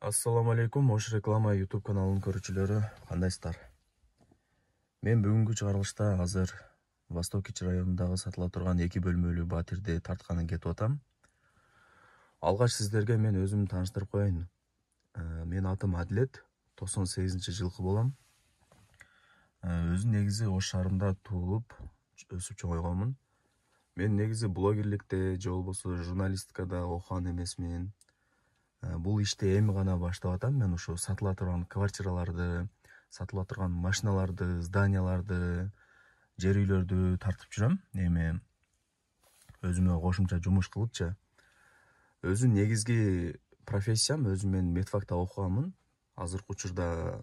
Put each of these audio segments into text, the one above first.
Assalamu алейкум, Ош реклама YouTube каналынын көрүүчүлөрү, кандайсыздар? Мен бүгүнкү чыгарылышта азыр Восток Ич районундагы сатыла турган 2 бөлмөлүү батирди тартканын кетип атам. Алгач сиздерге мен өзүмдү тааныштырып коеюн. Мен атым Адилет, 98-жылкы болом. Өзүм негизи Ош шаарында туулуп, өсүп чоңойгонмун. Мен негизи блогерликте же болбосо журналистикада окуган эмесмин. Бул ишти эми гана баштап атам. Мен ушу сатыла турган квартираларды, сатыла турган машиналарды, зданияларды, жер үйлөрдү тартып жүрөм. Эми өзүмө кошумча жумуш кылыпчы. Өзүм негизги профессиям, өзүм мен медфакта окуганмын. Азыркы учурда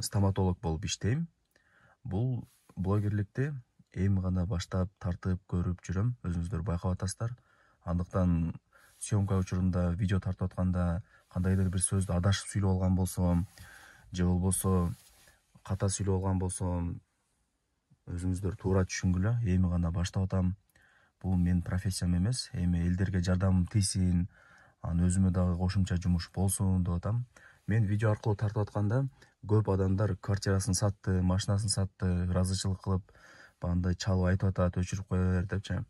стоматолог болуп иштейм. Бул блогерликти эми гана баштап тартып көрүп жүрөм. Өзүңүздөр байкап атасыздар. Андыктан съемка учурунда видео тартып атканда кандайдыр бир сөздү адашып сүйлөп алган болсом, же болбосо ката сүйлөп алган болсом, өзүңүздөр туура түшүнгүлө. Эми гана баштап атам. Бул менин профессиям эмес. Эми элдерге жардамым тийсин, өзүмө дагы кошумча жумуш болсун деп атам. Мен видео аркылуу тартып атканда көп адамдар квартирасын сатты, машинасын сатты, ыраазычылык кылып, бандай чалып айтып атат, өчүрүп кое бер депчи.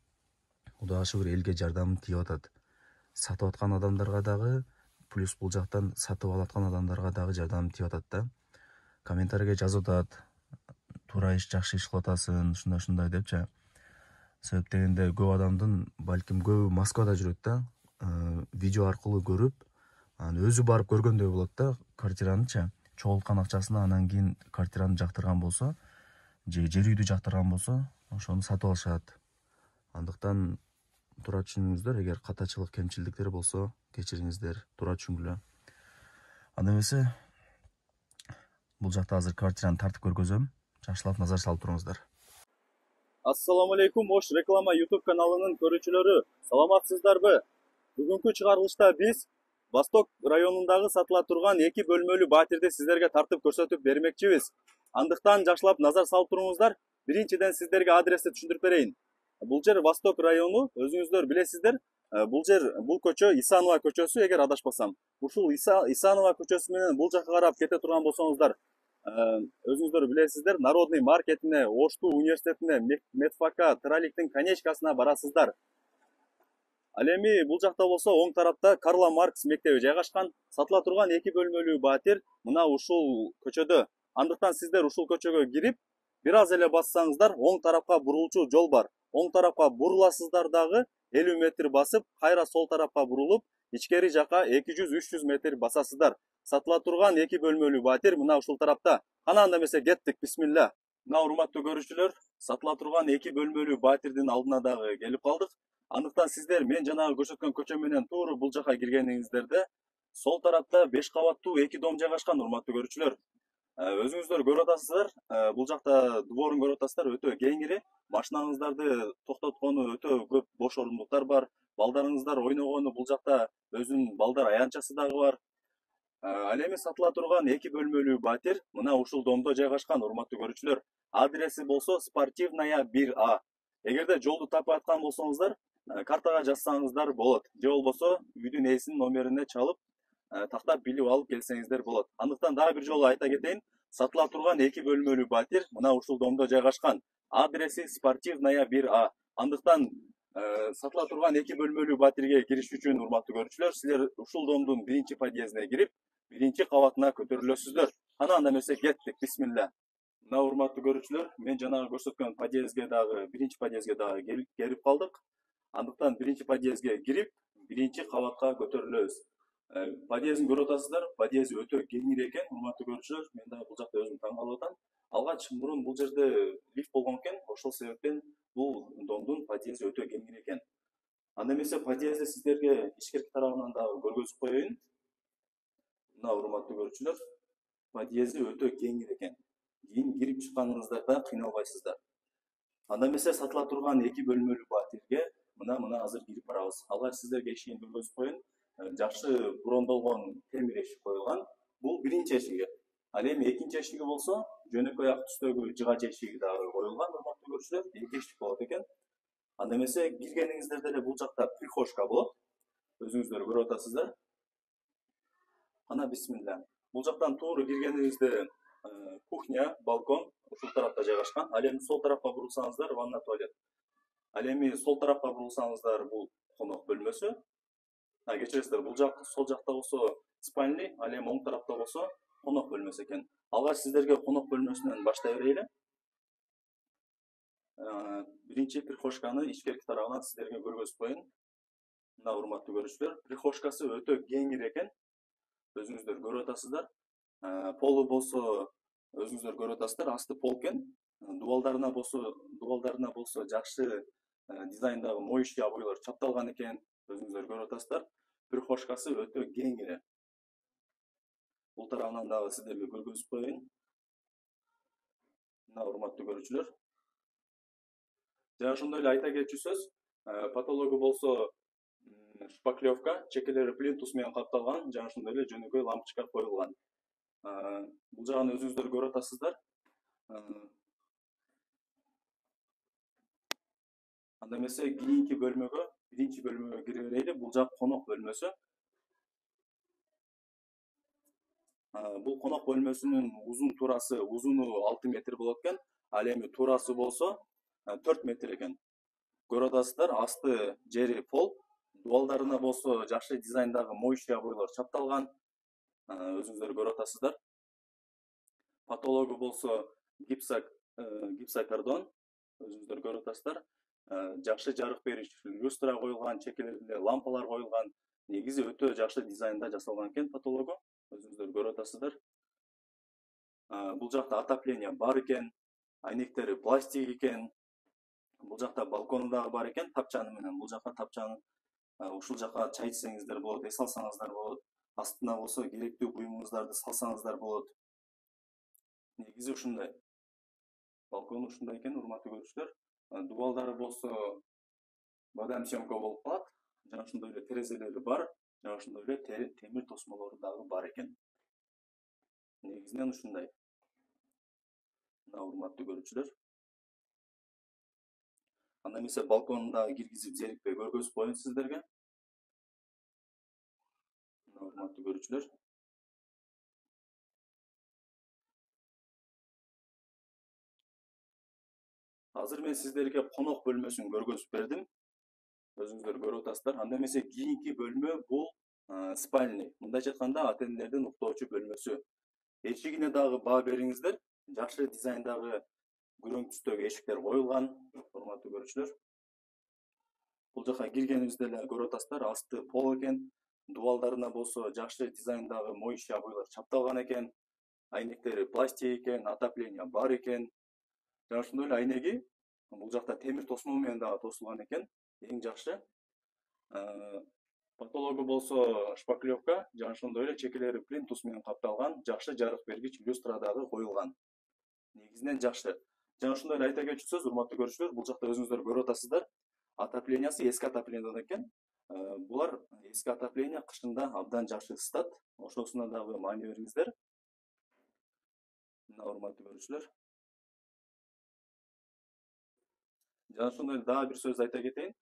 Кудайга шүгүр, элге жардамым тийип атат. Сатып аткан адамдарга дагы, плюс бул жактан сатып алаткан адамдарга дагы жардамым тийип атат да. Комментарийге жазып атат, туура иш, жакшы иш кылып атасың, ушундай депчи. Себеп дегенде көп адамдын, балким көбү Москвада жүрөт да, видео аркылуу көрүп, өзү барып көргөндөй болот да квартиранычы. Чогулткан акчасына анан кийин квартираны жактырган болсо, же жер үйдү жактырган болсо, ошону сатып алышат. Андыктан туура түшүнүңүздөр, эгер катачылык, кемчилдиктер болсо, кечириңиздер, туура түшүнгүлө. Анда эмесе, бул жакта азыр квартираны тартып көргөзөм. Жакшылап назар салып туруңуздар. Ассаламу алейкум, Ош реклама YouTube каналынын көрүүчүлөрү, саламатсыздарбы? Бүгүнкү чыгарылышта биз Восток районундагы сатыла турган 2 бөлмөлүү батирди сиздерге тартып көрсөтүп бермекчибиз. Андыктан жакшылап назар салып туруңуздар. Биринчиден сиздерге адрести түшүндүрүп берейин. Бул жер Восток району, өзүңүздөр билесиздер. Бул көчө Исанова көчөсү, эгер адашпасам. Ушул Исанова көчөсү менен бул жакка карап кете турган болсоңуздар, өзүңүздөр билесиздер, Народный маркетине, Ошту университетине, медфакка, Траликтин конечкасына барасыздар. Ал эми бул жакта болсо оң тарапта Карла Маркс мектеби жайгашкан. Сатыла турган 2 бөлмөлүү батир мына ушул көчөдө. Андыктан сиздер ушул көчөгө кирип, бир аз эле бассаңыздар, оң тарапка бурулчу жол бар. Оң тарапка буруласыздар дагы, 50 метр басып, кайра сол тарапка бурулуп, ичкери жака 200-300 метр басасыздар. Сатыла турган 2 бөлмөлүү батир мына ушул тарапта. Кана анда эмесе кеттик, бисмилла. Мына урматтуу көрүүчүлөр, сатыла турган 2 бөлмөлүү батирдин алдына дагы келип калдык. Андыктан сиздер мен жанагы көрсөткөн көчө менен туура бул жака киргениңиздерде сол тарапта 5 кабаттуу 2 дом жайгашкан, урматтуу көрүүчүлөр. Өзүңүздөр көрүп атасыздар, бул жакта дворун көрүп атасыздар, өтө кеңири. Машинаңыздарды токтоткону өтө көп бош орундуктар бар. Балдарыңыздар ойногону бул жакта өзүнүн балдар аянтчасы дагы бар. Ал эми сатыла турган 2 бөлмөлүү батир мына ушул домдо жайгашкан, урматтуу көрүүчүлөр. Адреси болсо Спортивная 1А. Эгерде жолду таппай аткан болсоңуздар, картага жазсаңыздар болот. Же болбосо үйдүн ээсинин номерине чалып, тактап билип алып келсеңиздер болот. Андыктан дагы бир жолу айта кетейин, сатыла турган 2 бөлмөлүү батир мына ушул домдо жайгашкан. Адреси Спортивная 1А. Андыктан сатыла турган 2 бөлмөлүү батирге кириш үчүн, урматтуу көрүүчүлөр, силер ушул домдун биринчи подъездине кирип, биринчи кабатына көтөрүлөсүздөр. Кана анда эмесе кеттик, бисмилла. Мына урматтуу көрүүчүлөр, мен жанагы көрсөткөн подъездге дагы, биринчи подъездге дагы келип калдык. Андыктан биринчи подъездге кирип, биринчи кабатка көтөрүлөбүз. Подъездин көрүп атасыздар, подъезд өтө кеңири экен, урматтуу көрүүчүлөр. Мен дагы бул жакта өзүм таң калып атам. Алгач мурун бул жерде лифт болгон экен, ошол себептен бул домдун подъезди өтө кеңири экен. Анда эмесе подъездди сиздерге ичкерки тарабынан дагы көргөзүп коеюн. Мына урматтуу көрүүчүлөр, подъезди өтө кеңири экен. Кийин кирип чыкканыңыздарда кыйналбайсыздар. Анда эмесе сатыла турган 2 бөлмөлүү батирге мына азыр кирип барабыз. Алгач сиздерге эшигин көргөзүп коеюн. Жакшы брондолгон темир эшик коюлган. Бул биринчи эшиги. Ал эми экинчи эшиги болсо, жөнөкөй ак түстөгү жыгач эшиги дагы коюлган, урматтуу көрүүчүлөр. 2 эшик болот экен. Анда эмесе киргениңиздерде эле бул жакта прихожка болот. Өзүңүздөр көрүп атасыздар. Ана бисмилля. Бул жактан туура киргениңизде кухня, балкон ушул тарапта жайгашкан. Ал эми сол тарапка бурулсаңыздар ванна, туалет. Ал эми сол тарапка бурулсаңыздар бул конок бөлмөсү. Кечиресиздер, бул жак сол жакта болсо спальный, ал эми оң тарапта болсо конок бөлмөсү экен. Алгач сиздерге конок бөлмөсүнөн баштай берели. Биринчи прихожканы ичкерки тарабынан сиздерге көргөзүп коеюн. Мына урматтуу көрүүчүлөр, прихожкасы өтө кеңир экен. Өзүңүздөр көрүп атасыздар. Полу болсо өзүңүздөр көрүп атасыздар, асты пол экен. Дубалдарына болсо жакшы дизайндагы моющий обойлор чапталган экен. Өзүңүздөр көрүп атасыздар. Прихожкасы өтө кеңир. Бул тарабынан дагы сиздерге көргөзүп коеюн. Мына урматтуу көрүүчүлөр. Жана ошондой эле айта кетчү сөз, потологу болсо шпаклевка, чекелери плинтус менен капталган, жана ошондой эле жөнөкөй лампочка коюлган. Бул жагын өзүңүздөр көрүп атасыздар. Анда эмесе кийинки бөлмөгө, биринчи бөлмөгө кире берели. Бул жак конок бөлмөсү. Бул конок бөлмөсүнүн узуну 6 метр болот экен. Ал эми туурасы болсо 4 метр экен. Көрүп атасыздар, асты жери пол. Дубалдарына болсо жакшы дизайндагы моющий обойлор чапталган. Өзүңүздөр көрүп атасыздар. Потологу болсо гипсокартон. Өзүңүздөр көрүп атасыздар. Жакшы жарык бериш люстра коюлган, чекелеринде лампалар коюлган. Негизи өтө жакшы дизайнда жасалган экен потологу. Өзүңүздөр көрүп атасыздар. Бул жакта отопление бар экен. Айнектери пластик экен. Бул жакта балкону дагы бар экен, тапчаны менен. Бул жакка тапчаны, ушул жакка чай ичсеңиздер болот, эс алсаңыздар болот. Астына болсо керектүү буюмуңуздарды салсаңыздар болот. Негизи ушундай. Балкон ушундай экен, урматтуу көрүүчүлөр. Дубалдары болсо бадам съемка болуп калат. Жана ошондой эле терезелери бар. Жана ошондой эле темир тосмолору дагы бар экен. Негизинен ушундай. Мына урматтуу көрүүчүлөр. Анда эмесе балконунда киргизип зерикпей көргөзүп коеюн сиздерге. Мына урматтуу көрүүчүлөр. Азыр мен сиздерге конок бөлмөсүн көргөзүп бердим. Өзүңүздөр көрүп атасыздар. Анда эмесе кийинки бөлмө бул спальный. Мындайча айтканда ата-энелердин уктоочу бөлмөсү. Эшигине дагы баа бериңиздер. Жакшы дизайндагы күрөң түстөгү эшиктер коюлган, урматтуу көрүүчүлөр. Бул жака киргенибизде эле көрүп атасыздар, асты пол экен. Дубалдарына болсо жакшы дизайндагы моющий обойлор чапталган экен. Айнектери пластик экен, отопление бар экен. Жана ошондой эле айнеги бул жакта темир тосмо менен дагы тосулган экен. Эң жакшы. Потологу болсо шпаклевка, жана ошондой эле чекелери плинтус менен капталган, жакшы жарык бергич люстра дагы коюлган. Негизинен жакшы. Жана ошондой эле айта кетчү сөз, урматтуу көрүүчүлөр, бул жакта өзүңүздөр көрүп атасыздар. Отоплениясы эски отоплениядон экен. Булар эски отопление кышында абдан жакшы ысытат. Ошосуна дагы маани бериңиздер. Мына урматтуу көрүүчүлөр. Жана ошондой эле дагы бир сөз айта кетейин.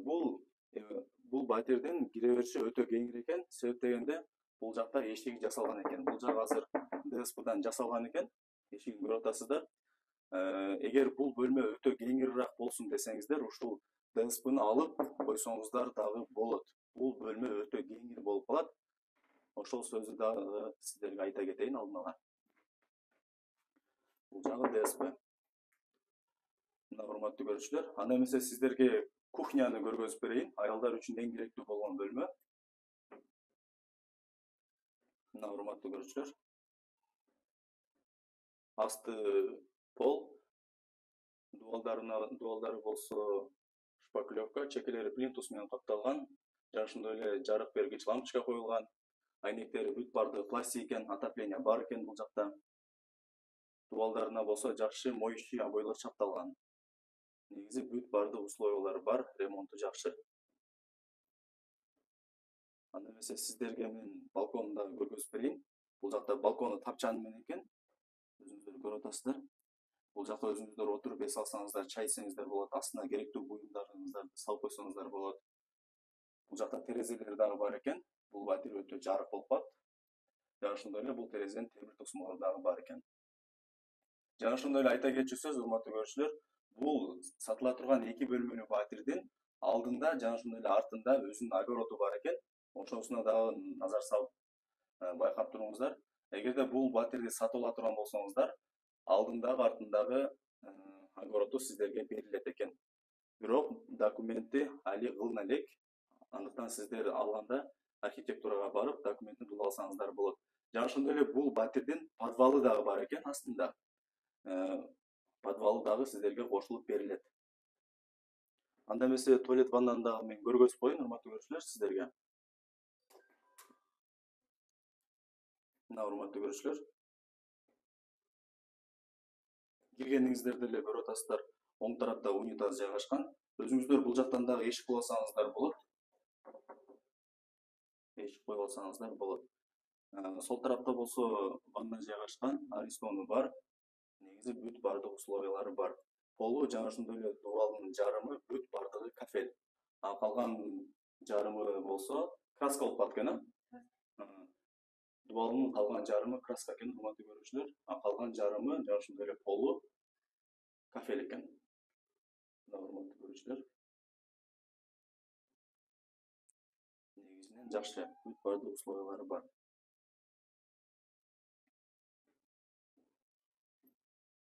Бул батирдин кире бериши өтө кеңир экен. Себеп дегенде бул жакта эшиги жасалган экен. Бул жак азыр ДСПдан жасалган экен. Эшигин көрүп атасыздар. Эгер бул бөлмө өтө кеңирирээк болсун десеңиздер, ушул ДСПны алып койсоңуздар дагы болот. Бул бөлмө өтө кеңир болуп калат. Ошол сөздү дагы сиздерге айта кетейин алдын ала. Бул жагы ДСП. Мына урматтуу көрүүчүлөр, анда эмесе сиздерге кухняны көргөзүп берейин. Аялдар үчүн эң керектүү болгон бөлмө. Мына урматтуу көрүүчүлөр. Асты пол. Дубалдары болсо шпаклевка, чекелери плинтус менен капталган. Жана ошондой эле жарык бергич лампочка коюлган. Айнектери бүт барды пластик экен, отопление бар экен бул жакта. Дубалдарына болсо жакшы моющий обойлор чапталган. Негизи бүт барды условиялары бар, ремонту жакшы. Анда эмесе сиздерге мен балконду көргөзүп берейин. Бул жакта балкону тапчаны менен экен. Өзүңүздөр көрүп атасыздар. Бул жакта өзүңүздөр отуруп эс алсаңыздар, чай ичсеңиздер болот. Астына керектүү буюмдарыңыздарды салып койсоңуздар болот. Бул жакта терезелери дагы бар экен. Бул батир өтө жарык болуп калат. жана ошондой эле бул терезенин темир тосмолору дагы бар экен. Жана ошондой эле айта кетчү сөз, урматтуу көрүүчүлөр, бул сатыла турган 2 бөлмөлүү батирдин алдында жана ошондой эле артында өзүнүн огороду бар экен. Ошонусуна дагы назар салып байкап туруңуздар. Эгерде бул батирди сатып ала турган болсоңуздар, алдындагы артындагы огороду сиздерге берилет экен. Бирок документи али кылына элек. Андыктан сиздер алганда архитектурага барып, документин тулуп алсаңыздар болот. Жана ошондой эле бул батирдин подвалы дагы бар экен астында. Подвалы дагы сиздерге кошулуп берилет. Анда эмесе туалет ваннаны дагы мен көргөзүп коеюн, урматтуу көрүүчүлөр, сиздерге. Мына урматтуу көрүүчүлөр, киргениңиздерде эле көрүп атасыздар, оң тарапта унитаз жайгашкан. Өзүңүздөр бул жактан дагы эшик коюп алсаңыздар болот. Эшик коюп алсаңыздар болот. Сол тарапта болсо ванна жайгашкан, аристону бар. Негизи бүт бардык условиялары бар. Полу жана ошондой эле дубалдын жарымы бүт бардыгы кафель. А калган жарымы болсо краска болуп калат экен, Дубалдын калган жарымы краска экен, урматтуу көрүүчүлөр. А калган жарымы жана ошондой эле полу кафель экен. Мына урматтуу көрүүчүлөр. Негизинен жакшы, бүт бардык условиялары бар.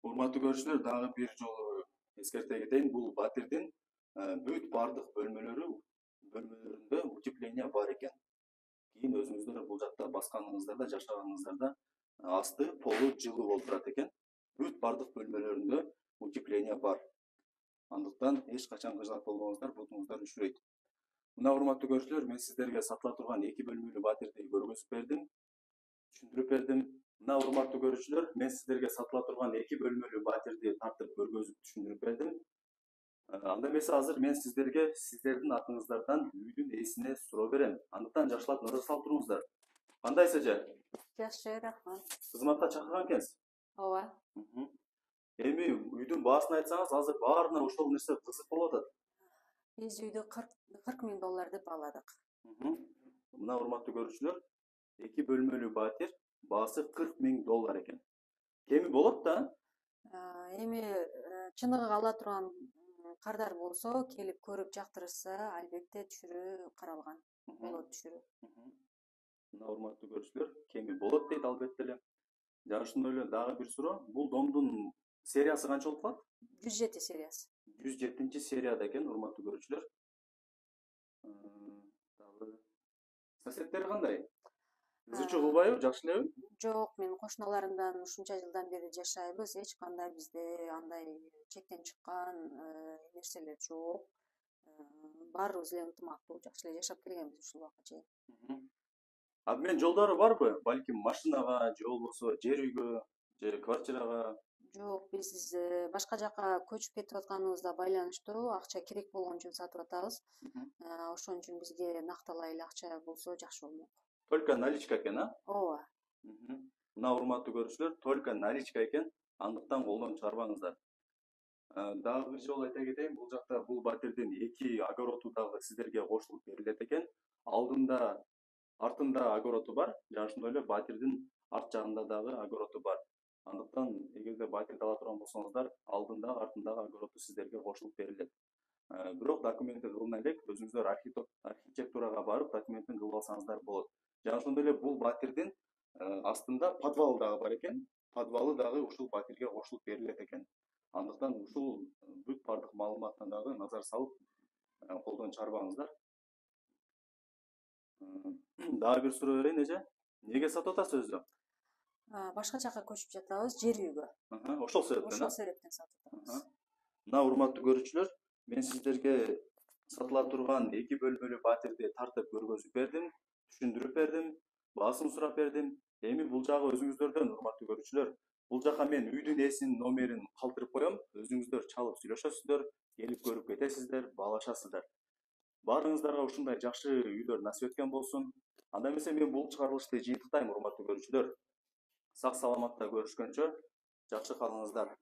Урматтуу көрүүчүлөр, дагы бир жолу эскерте кетейин, бул батирдин бүт бардык бөлмөлөрүндө утепление бар экен. Кийин өзүңүздөр бул жакта басканыңыздарда, жашаганыңыздарда асты полу жылуу болуп турат экен. Бүт бардык бөлмөлөрүндө утепление бар. Андыктан эч качан кыжалат болбоңуздар, бутуңуздар үшүрөйт. Мына урматтуу көрүүчүлөр, мен сиздерге сатыла турган 2 бөлмөлүү батирди көргөзүп бердим, түшүндүрүп бердим. Мына урматтуу көрүүчүлөр, мен сиздерге сатыла турган 2 бөлмөлүү батирди тартып көргөзүп түшүндүрүп бердим. Анда эмесе азыр мен сиздерге сиздердин атыңыздардан үйдүн ээсине суроо берем. Андыктан жакшылап назар салып туруңуздар. Кандай эже? Жакшы, рахмат. Кызматка чакырган экенсиз. Ооба. Эми үйдүн баасын айтсаңыз, азыр баарына ошол нерсе кызык болуп атат. Биз үйдү 40 миң доллар деп бааладык. Мына урматтуу көрүүчүлөр, 2 бөлмөлүү батир баасы 40 миң доллар экен. Кеми болот да? Эми чыныгы ала турган кардар болсо, келип көрүп жактырышса, албетте түшүрүү каралган. Болот түшүрүү. Мына урматтуу көрүүчүлөр, кеми болот дейт албетте эле. Жана ошондой эле дагы бир суроо, бул домдун сериясы канча болуп калат? 107 сериясы. 107 серияда экен, урматтуу көрүүчүлөр. Дагы соседтери кандай? Ызычуу кылбайбы, жакшы элеби? Жок, мен кошуналарымдан ушунча жылдан бери жашайбыз, эч кандай бизде андай чектен чыккан нерселер жок. Баарыбыз эле ынтымактуу, жакшы эле жашап келгенбиз ушул убакка чейин. Обмен жолдору барбы? Балким машинага, же болбосо жер үйгө, же квартирага? Жок, биз башка жака көчүп кетип атканыбызда байланыштуу акча керек болгон үчүн сатып атабыз. Ошон үчүн бизге накталай эле акча болсо жакшы болмок. Только наличка экен, Ооба. Мына урматтуу көрүүчүлөр, только наличка экен, андыктан колдон чыгарбаңыздар. Дагы бир жолу айта кетейин, бул жакта бул батирдин 2 огороду дагы сиздерге кошулуп берилет экен. Алдында, артында огороду бар, жана ошондой эле батирдин арт жагында дагы огороду бар. Андыктан эгерде батирди ала турган болсоңуздар, алдындагы, артындагы огороду сиздерге кошулуп берилет. Бирок документи кылына элек, өзүңүздөр архитектурага барып, документин кылып алсаңыздар болот. Жана ошондой эле бул батирдин астында подвалы дагы бар экен. Подвалы дагы ушул батирге кошулуп берилет экен. Андыктан ушул бүт бардык маалыматына дагы назар салып, колдон чыгарбаңыздар. Дагы бир суроо берейин, эже. Неге сатып атасыз өзү? Башка жака көчүп жатабыз, жер үйгө. Ошол себептен. Ошол себептен сатып атабыз. Мына урматтуу көрүүчүлөр, мен сиздерге сатыла турган 2 бөлмөлүү батирди тартып көргөзүп бердим, түшүндүрүп бердим, баасын сурап бердим. Эми бул жагы өзүңүздөрдөн, урматтуу көрүүчүлөр. Бул жака мен үйдүн ээсинин номерин калтырып коем, өзүңүздөр чалып сүйлөшөсүздөр, келип көрүп кетесиздер, баалашасыздар. Баарыңыздарга ушундай жакшы үйлөр насип эткен болсун. Анда эмесе мен бул чыгарылышты жыйынтыктайм, урматтуу көрүүчүлөр. Сак саламатта көрүшкөнчө, жакшы калыңыздар.